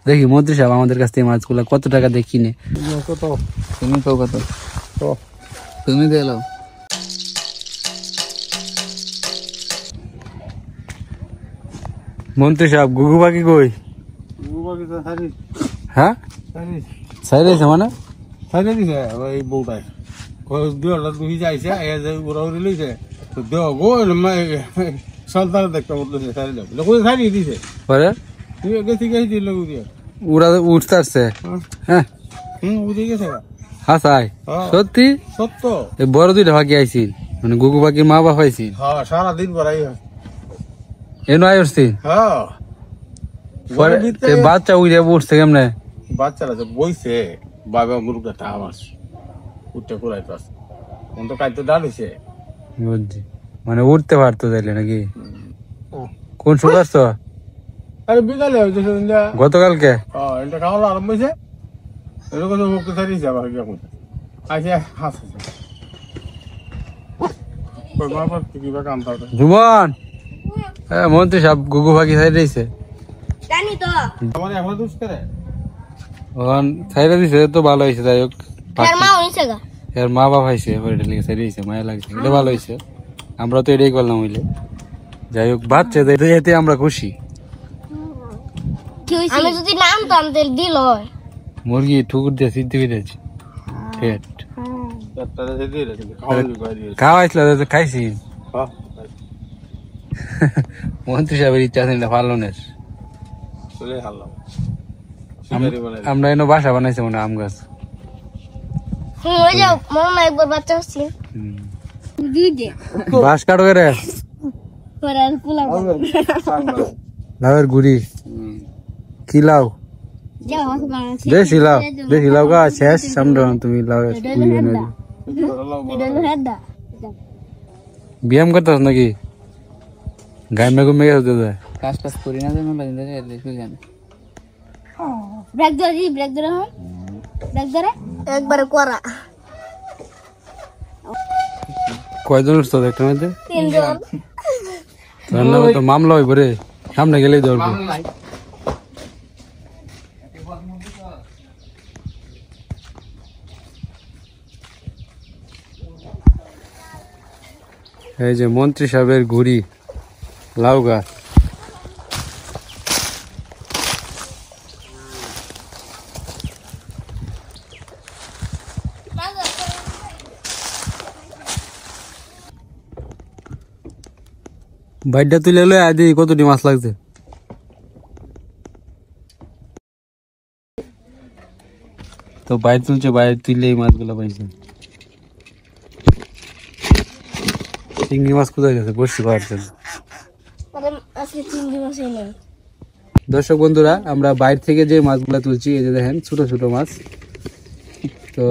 দেখি মন্ত্রী সাহেব আমাদের কাছ থেকে মাছগুলা কত টাকা দিয়ে কিনে। কত তুমি কও কত তুমি দিলাও। মন্ত্রী সাহেব গুগু পাখি কই? গুগু পাখি তো সারি হ্যাঁ সাইরে আছে মানে সারি দিছে ওই বউটাই কই দুইটা দুই যাইছে এ যে ওরা উড়ে লইছে তো দেও গো সন্তান দেখতে বলতেছে সারি দাও লোক সারি দিছে পরে তুই গেছি গেছি দিল দিয়ে উড়া উঠতে আসছে। হ্যাঁ উঠে গেছে হ্যাঁ সাই সত্যি সত্য এই বড় দুইটা পাখি আইছিল মানে গুগু পাখির মা বাপ আইছিল। হ্যাঁ সারাদিন বড়াই এনো আই উঠছি। হ্যাঁ বাচ্চা উড়ে উঠছে কেমনে? বাচ্চারা যে বইছে বাবা মুরগা তা আমার উঠতে কোলাই পাস মন তো কাইতে ডালিছে বুঝছি মানে উঠতে পারতো তাইলে নাকি? কোন সময় আসছো? আরে বিকালে গতকালকে এটা খাওয়া আরম্ভ হয়েছে এরকম মুক্তি ছাড়িয়েছে আবার কি এখন আইসে হাসছে কিবা কাম থাকে জুমন মন্ত্রী সাহেব গুগু পাখি সাইড দিয়েছে। আমার এখন দুষ করে ওখান সাইডে দিছে তো ভালো হয়েছে। যাই হোক এর মা বাপ হয়েছে সাইড দিয়েছে মায়া লাগছে এটা ভালো হয়েছে। আমরা তো এটাই করলাম হইলে যাই হোক বাচ্চা এতে আমরা খুশি। আমি যদি নাম টান দিল মুরগি ঠুকুর দিয়ে সিদ্ধ করে দিয়েছি পেট খাওয়াইছিল খাইছি। মন্ত্রী সাহেবের ইচ্ছা আছে পালনের। আমরা এনে বাসা বানাইছি মনে আম গাছ। বাঁশ কাটো করে লাউয়ের গুড়ি কি লাউ দেশি লাউ গাছ শেষ সামনে তুমি লাউয়ের গুড়ি এনে ব্যায়াম করতেছ নাকি? গাইমে ঘুমে গেছে দাদা কাজ টাজ করি না জানো একবারে করা কয়জন উঠছো দেখতে মধ্যে? 3 জন। তোর নামে তো মামলা হইব রে, সামনে গেলেই ধরবো। এই যে মন্ত্রী সাহেবের ঘুড়ি লাউ গাছ। বাইরটা তুলে এলো আদি কতটি মাছ লাগছে? তো বাইর তুলছে, বাইরে তুললে এই মাছগুলো পাইছে। চিংড়ি মাছ কোথায় গেছে? বসতে পারছেন দর্শক বন্ধুরা, আমরা বাইরে থেকে যে মাছগুলা তুলছি এই যে দেখেন ছোট ছোট মাছ। তো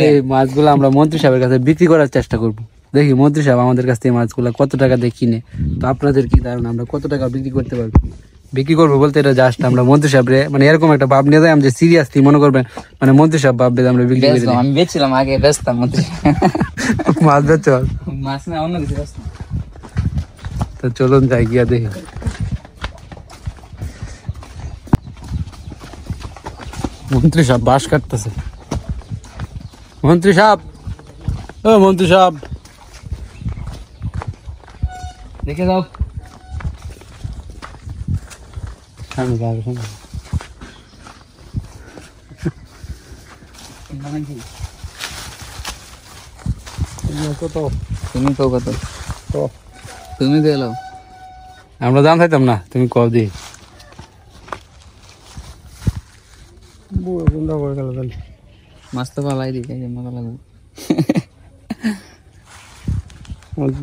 এই মাছগুলো আমরা মন্ত্রী সাহেবের কাছে বিক্রি করার চেষ্টা করবো। দেখি মন্ত্রী সাহেব আমাদের কাছ থেকে মাছগুলা কত টাকা দিয়ে কিনে। তো আপনাদের কি ধারণা আমরা কত টাকা বিক্রি করতে পারবো? বিক্রি করবো বলতে এটা জাস্ট আমরা মন্ত্রী সাহেবরে মানে এরকম একটা ভাব নিয়ে যাই যে সিরিয়াসলি মনে করবেন মানে মন্ত্রী সাহেব ভাববে আমরা বিক্রি করে দিই। আমি বেচছিলাম আগে, বেচতাম মন্ত্রী মাছ বেচছো? মাছ না অন্য কিছু বেচতাম। তো চলুন যাই গিয়া দেখি। মন্ত্রী সাহেব বাঁশ কাটতেছে। মন্ত্রী সাহেব, ও মন্ত্রী সাহেব দেখে যাও। সামনে যাবে সামনে। কত তুমি কও কত তুমি দিলাও। আমরা দাম চাইতাম না, তুমি কও দি। মাছ তো পালাই দিই মজা লাগবে।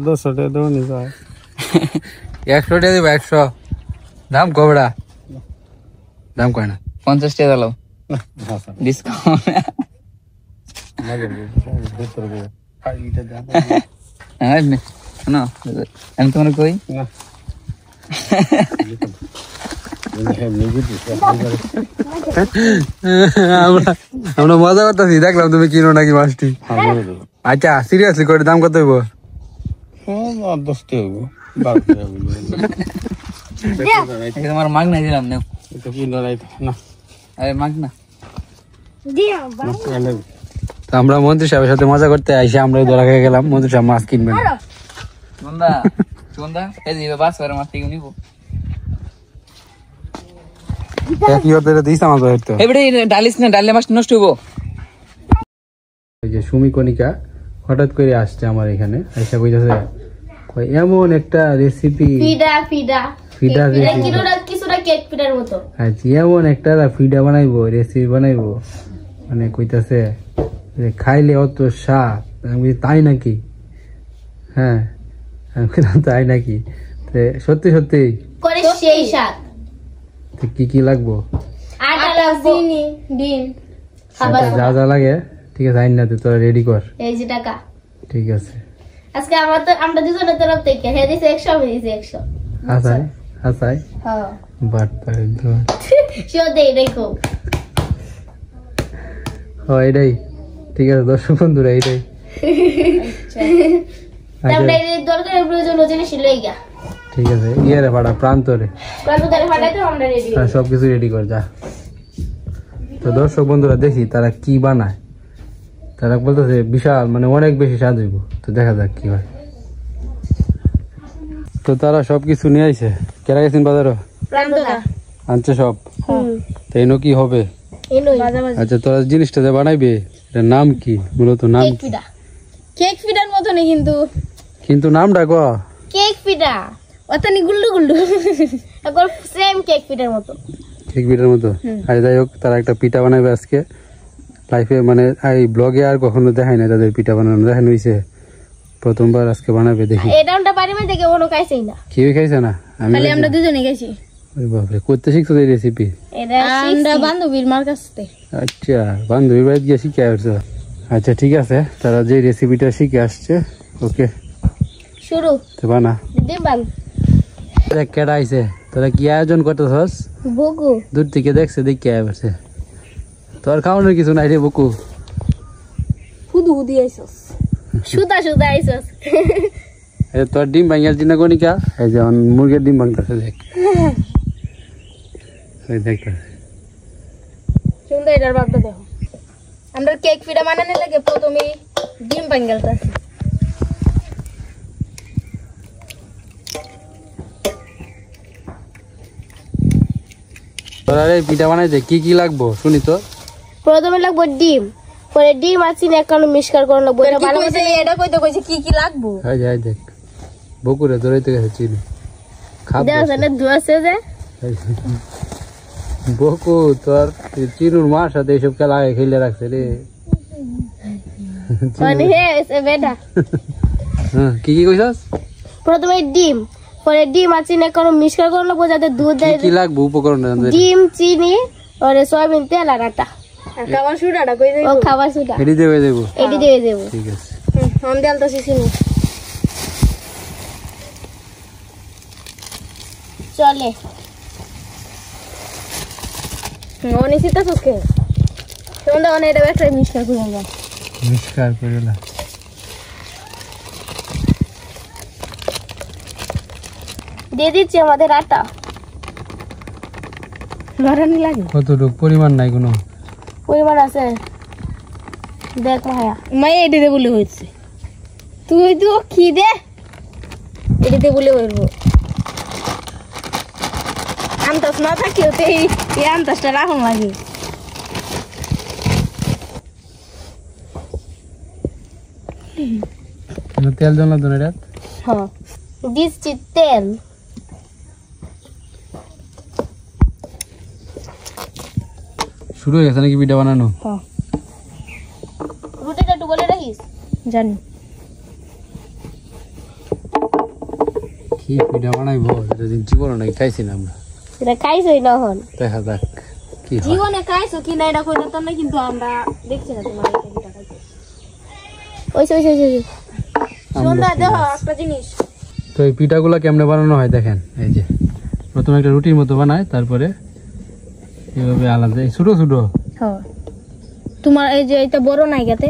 10 টাকা দেবো নি ভাই? 100 টাকা দিব। 100 দাম কবড়া, দাম কয় না। 50 টাকা দিলাও ডিসকাউন্ট। আমি তোমার কই আমরা মজা করতেছি, দেখলাম তুমি কিনো নাকি মাছটি। আচ্ছা সিরিয়াসলি করে দাম কত হইব? 10 টাকা তোমার মাগ নাই দিলাম না। এটা কি লড়াই না আরে মাগ না দিয়া তো আমরা মন্ত্রী সাহেবের সাথে মজা করতে আইসে আমরা ধরা খেয়ে গেলাম, মন্ত্রী সাহেব মাছ কিনবেন। সুন্দা সুন্দা এই যে বাস করে মাছ থেকে নিব কি করতে দিস আমার তো এবারে ডালিস না, ডালে মাছ নষ্ট হইব। ওই যে সুমি কণিকা হঠাৎ করে আসছে আমার এখানে, আইসা কইতাছে কই এমন একটা রেসিপি, ফিডা ফিডা ফিডা রেসিপি, কিছুটা কেক ফিডার মতো। আচ্ছা এমন একটা ফিডা বানাইবো, রেসিপি বানাইবো, মানে কইতাছে যে খাইলে অত স্বাদ। আমি বলি, তাই নাকি? হ্যাঁ আমি কইলাম তাই নাকি? তো সত্যি সত্যি করে সেই স্বাদ। তো কি কি লাগবো? আটা, চিনি, ডিম, খাবার আচ্ছা, যা যা লাগে ঠিক আছে, আইন না তুই তোরা রেডি কর। এই যে টাকা ঠিক আছে আজকে আমরা দুজনের তরফ থেকে হে দিছে 100, আমি দিছি 100। আসাই আসাই হ্যাঁ বাট শিও দেই দেখো। এটাই ঠিক আছে দর্শক বন্ধুরা, এইটাই তারপরে এই দরকারের প্রয়োজন জিনিস লই গা। ঠিক আছে ইয়ে ভাড়া প্রান্তরে প্রান্তরে ফাটাইতে আমরা রেডি। সবকিছু রেডি কর যা। তো দর্শক বন্ধুরা দেখি তারা কি বানায়। তারা বলতেছে বিশাল, মানে অনেক বেশি স্বাদ হইব। তো দেখা যাক কি হয়। তো তারা সবকিছু নিয়ে আইছে। কেরা গেছেন বাজারও? প্রান্তরা আনছে সব। তো এনো কি হবে? এনই বাজাবাজি আচ্ছা তোরা জিনিসটা যে বানাইবে এটার নাম কি? মূলত নাম কেক কি? ফিডা। কেক ফিডার মতো নেই কিন্তু নামটা ক। কেক ফিডা অতনি গুল্লু গুল্লু একবার সেম কেক ফিডার মতো। কেক পিঠার মতো। আর যাই হোক তারা একটা পিঠা বানাবে আজকে লাইফে, মানে এই ব্লগে আর কখনো দেখায় না তাদের পিঠা বানানো। দেখানো হয়েছে প্রথমবার, আজকে বানাবে দেখি। এটা আমরা বাড়ি মধ্যে থেকে কোনো খাইছেই না, কেউ খাইছে না? আমি খালি আমরা দুজনেই খাইছি। ওরে বাপরে, করতে শিখছো এই রেসিপি? এটা আমরা বান্ধবীর মার কাছ থেকে। আচ্ছা বান্ধবীর বাড়িতে গিয়ে শিখে আসছো। আচ্ছা ঠিক আছে, তারা যে রেসিপিটা শিখে আসছে ওকে শুরু তো বানা। ডিম বান কেডা আইছে? তোরা কি আয়োজন করতেছস? বুকু দূর থেকে দেখছে দেখে আসছে। তোর খাওয়ানোর কিছু নাই রে বুকু। হুদু হুদি আইছস, সুদা সুদা আইছস। তোর ডিম ভাঙিয়ার দিন কনিকা, এই যে মুরগির ডিম ভাঙতেছে দেখ। দেখ সুন্দর এটার ভাবটা দেখো। আমরা কেক ফিডা বানানোর লাগে প্রথমে ডিম ভাঙালতাছি। তোরা রে পিঠা বানাইতে কি কি লাগবো শুনি তো। প্রথমে লাগবে ডিম, পরে ডিম আর চিনি একখানে মিক্সকার করে লাগবে। এটা ভালো করে এটা কইতে কইছে কি কি লাগবে। হাই যাই দেখ বকুরে দৌড়াইতে গেছে চিনি খাবো। দেখছ না দুয়াছে যে বকু তোর চিনুর মার সাথে এইসব খেলা আগে খেলে রাখছে রে। মানে হে এসে বেটা। হ্যাঁ কি কি কইছস? প্রথমে ডিম, পরে ডিম আর চিনি একখানে মিক্সকার করে লাগবে যাতে দুধ কি দেয়। কি লাগবে উপকরণ? ডিম, চিনি আর সয়াবিন তেল আর আটা। খাবার সুডাটা কই দেব? ও খাবার সুডা এডি দেবে দেবো। এডি দিয়ে দেব। ঠিক আছে हम डालता চিনি চলে। অনেক সিতা সকে তোমরা অনেক এটা একটা মিক্সচার করে দাও। মিক্সচার করে না দিয়ে দিচ্ছি আমাদের আটা। লড়ানি লাগে কতটুক পরিমাণ নাই কোনো পরিমাণ আছে দেখ মায়া মায়া এডিতে বলে হয়েছে। তুই তো কি দে এডিতে বলে হইব। আন্তাজ না থাকিও তো এই আন্তাজটা রাখুন লাগে। তেল জ্বলা তো এটা। হ্যাঁ দিচ্ছি তেল। শুরু হয়ে গেছে নাকি পিঠা বানানো? হ্যাঁ রুটিটা একটু বলে রাখিস। জানি কি পিঠা বানাইবো যদি জীবনে নাকি খাইছি না আমরা। এটা খাইছই না হন দেখা যাক কি হয়। জীবনে খাইছো কি না এটা কই না তো না, কিন্তু আমরা দেখছি না তোমার এটা পিঠা খাইছো। ওইসে ওইসে ওইসে সুন্দর দেখো একটা জিনিস। তো এই পিঠাগুলো কেমনে বানানো হয় দেখেন। এই যে প্রথমে একটা রুটির মতো বানায়, তারপরে এভাবে আলাদা ছোট ছোট। হ্যাঁ তোমার এই যে এটা বড় নাই গাতে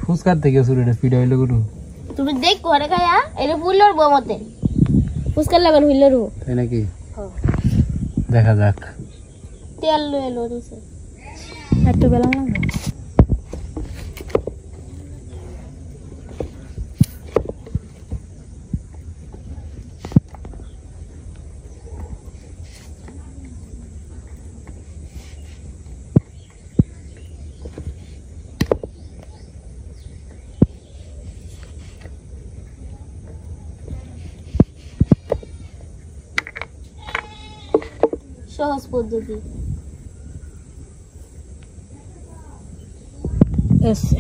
ফুচকার থেকে শুরু, এটা পিঠা হইলো গুরু। তুমি দেখ করে খায়া এটা ফুলর বমতে ফুসকার লাগান হইলর। তাই নাকি? দেখা যাক। তেল লয়ে লো দিছে একটু বেলা লাগবে। সহজ পদ্ধতি এসে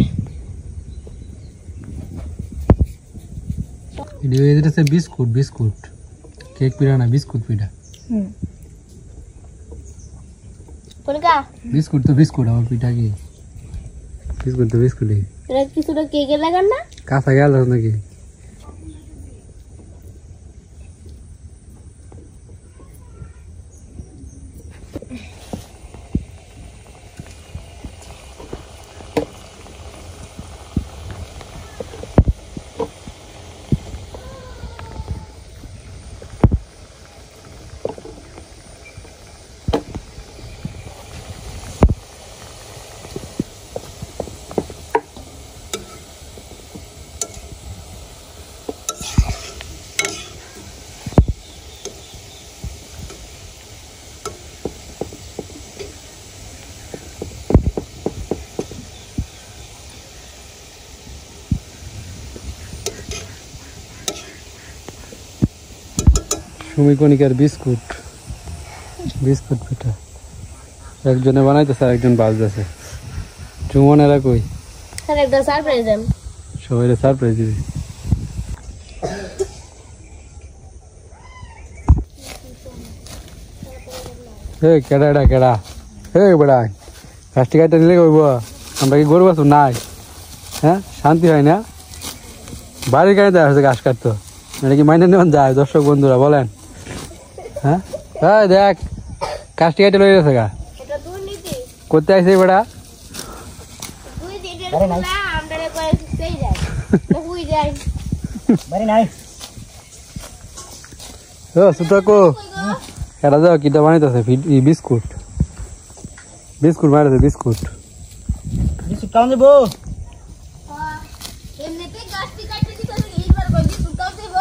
এটা হচ্ছে বিস্কুট, বিস্কুট কেক পিঠা না, বিস্কুট পিঠা। কোনটা বিস্কুট তো বিস্কুট, আমার পিঠা কি বিস্কুট তো বিস্কুটই। এটা কিছুটা কেকে লাগান না কাঁচা গেল নাকি? সুমিকণিকার বিস্কুট, বিস্কুট পিঠা একজনে বানাইতেছে আর একজন বাজতেছে। চুমনেরা কই? স্যার একটা সারপ্রাইজ দেন, সবাই সারপ্রাইজ দিবি। কেডা এটা কেডা? বেড়া কাজটি কাটতে নিলে কইব আমরা কি গরু বাছুর নাই? হ্যাঁ, শান্তি হয় না? বাড়ির গাড়ি দেওয়া হচ্ছে ঘাস কাটতো, এটা কি মাইনে নেওয়া যায়? দর্শক বন্ধুরা বলেন। হ্যাঁ দেখ কাজটি কাটে লই গেছে গা, এটা দুর্নীতি করতে আইছে বেড়া। দুই দিনের না আমরা কই সেই যায় না হুই যায় বাড়ি নাই। ও সুতাকো এটা দাও, কিটা বানাইতেছে? বিস্কুট, বিস্কুট বানাইতেছে, বিস্কুট। বিস্কুট কাউন দেবো? এমনিতে গাছটি কাটতে দিতে এইবার কই বিস্কুট দাও দেব।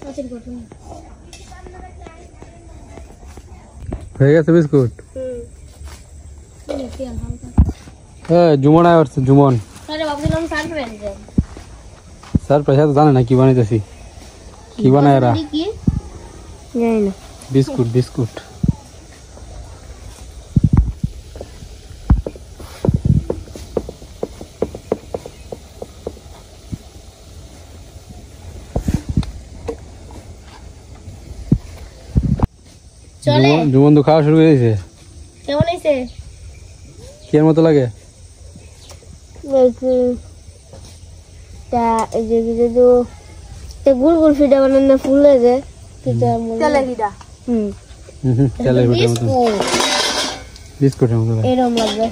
আচ্ছা কত হয়ে গেছে বিস্কুট। তেল হালকা জুমন আয় আসছে, জুমন। আরে ভাবছিলাম সারপ্রাইজ দেন। সারপ্রাইজ তো জানে না কি বানাইতেছি, কি বানায় এরা? কি জানি না। Biscuit, biscuit. চলে জুমন তো খাওয়া শুরু করে দিয়েছে। কেমন হইছে? কি এর মতো লাগে? তা এই যে তো গুল গুল ফিডা বানানো ফুল লাগে কিটা তেলে কিটা তেলের পিঠার মতো, বিস্কুটের মতো লাগে। এরকম লাগবে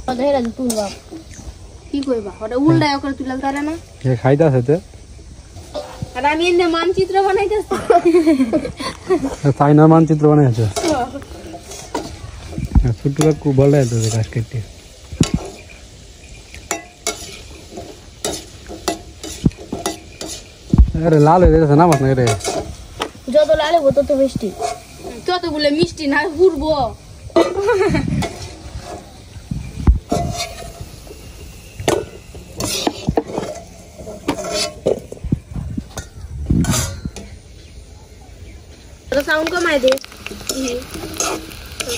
ওটা হেরা তুলবা কি কইবা ওটা উল্টা করে তুলাল তারে না খাইতে আছে। আর আমি এনে মানচিত্র বানাইতেছি, চাইনার মানচিত্র বানাইছে। ছোট্ট কাকু বলে গাছ কেটে। আরে লাল হয়ে যাচ্ছে না মাছ না রে, যত লাল হবো তত মিষ্টি, ততগুলো মিষ্টি না ঘুরবো। সাউন্ড কমাই দে,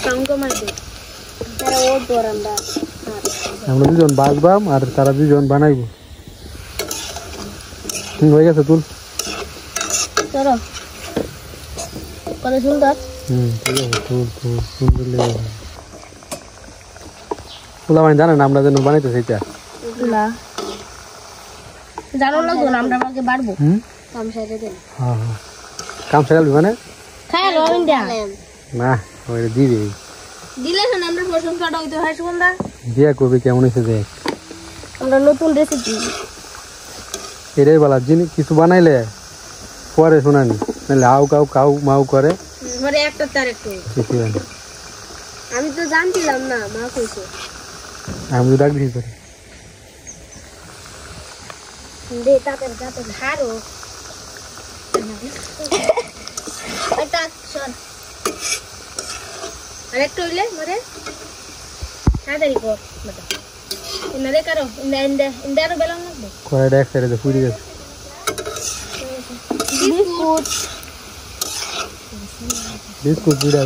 সাউন্ড কমাই দে। তারা ও দরান্দা আমরা দুজন বাজবাম আর তারা দুজন বানাইবো। হয়ে গেছে তুল। চলো কত সুন্দর। ঠিক আছে, তুল তুল সুন্দর লেগে পোলা মানে জানেন আমরা যেন বানাইতেছি এটা না জানো লাগতো না, আমরা আমাকে বাড়বো কাম সাইডে দেন। হ্যাঁ হ্যাঁ, কাম শেখাবি মানে? খাই রবিন দা না ওই দিবি, দিলে শোন আমরা প্রশংসাটা হইতে হয় সুন্দর। দিয়া করবি কেমন হয়েছে দেখ। আমরা নতুন রেসিপি এটাই বলা জিনিস কিছু বানাইলে পরে শোনানি নাহলে হাউ কাউ কাউ মাউ করে ঘরে একটা তার একটু কিছু হয় না। আমি তো জানছিলাম না মা কইছে আমি তো ডাক দিই করে দে তাতে হারো এটা শোন আরেকটু হইলে মরে তাড়াতাড়ি কর বেটা ইনারে করো ইন্দারো বেলন লাগবে কড়াইটা এক সাইডে ফুটে গেছে বিস্কুট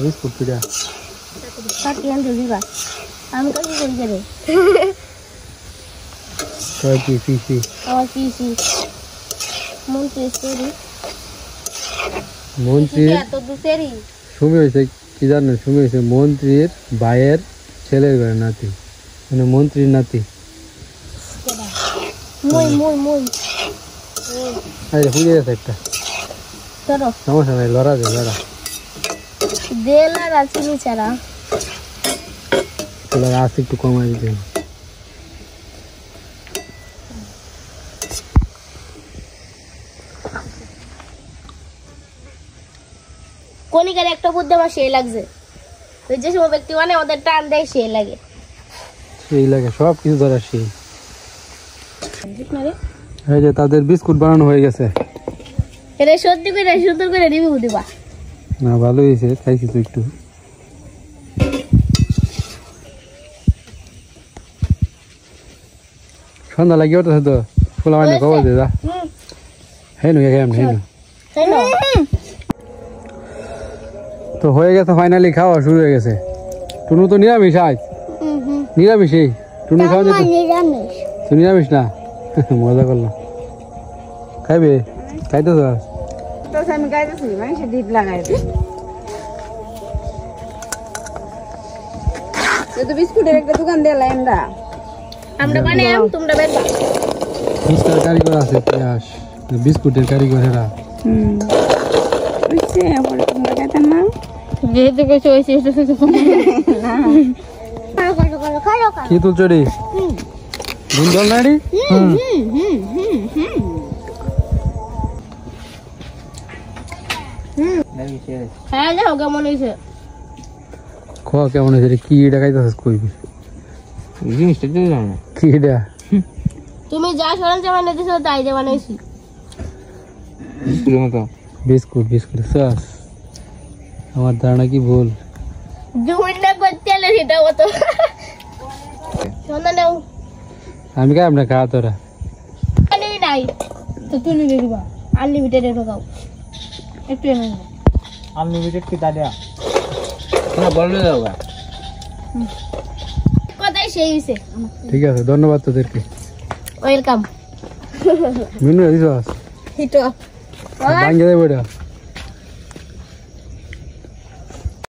বিস্কুট পিঠা কাটি আনতে দিবা আমি কাকি করি যাবে কি ফিসি আমার পিসি মন্ত্রী সেরি মন্ত্রীর এত দুসেরি সুমি হয়েছে কি জানেন সুমি হয়েছে মন্ত্রীর ভাইয়ের ছেলের ঘরে নাতি মানে মন্ত্রীর নাতি মই আরে ফুটে গেছে একটা চলো সমস্যা নাই লড়া যায় লড়া দেলা রাচিনি ছাড়া লড়া আস্তে একটু কমাই দিতে হবে। কনিকার একটা বুদ্ধি আমার সেই লাগছে ওই যে সব ব্যক্তি মানে ওদের টান দেয় সেই লাগে সেই লাগে সব কিছু ধরা সেই এই যে তাদের বিস্কুট বানানো হয়ে গেছে এটা সত্যি করে সুন্দর করে রিভিউ দিবা না ভালো হয়েছে খাইছি তো একটু সন্ধ্যা লাগে ওটা তো ফুলা মানে খবর দে যা হ্যাঁ নুয়ে কেমন হ্যাঁ তাই না তো হয়ে গেছে ফাইনালি খাওয়া শুরু হয়ে গেছে টুনু তো নিরামিষ আজ নিরামিষই টুনু খাওয়া যেত নিরামিষ তুই নিরামিষ না মজা করলাম খাইবে খাইতে তো আমি গাইতেছি মানুষ ডিপ লাগাই তো বিস্কুটের একটা দোকান দিয়ে লাইনটা আমরা বানাইলাম তোমরা বেচবা ফুচকার কারিগর আছে পেঁয়াজ বিস্কুটের কারিগর এরা বুঝছে পরে তোমরা খাইতেন না যেহেতু কিছু হয়েছে কি তুলছো রে দুন জল না রে হ্যাঁ যাও কেমন হয়েছে খাওয়া কেমন হয়েছে রে কি এটা খাইতেছিস কইবি জিনিসটা দিলাম না কি এটা তুমি যা সরঞ্জাম এনে দিছো তাই দিয়ে বানাইছি বিস্কুটের মতো বিস্কুট বিস্কুট সস আমার ধারণা কি ভুল জুইনটা করতে এলে সেটা মতো সন্ধ্যা নেও আমি খাই না খাওয়া তোরা নেই নাই তো তুমি নিয়ে দিবা আনলিমিটেড ঢোকাও একটু এনে নাও আনলিমিটেড কি দাদা না বললে দাও গা কথাই সেই হয়েছে ঠিক আছে ধন্যবাদ তোদেরকে ওয়েলকাম মেনু দিস হিটো ভাঙ্গে দেবো এটা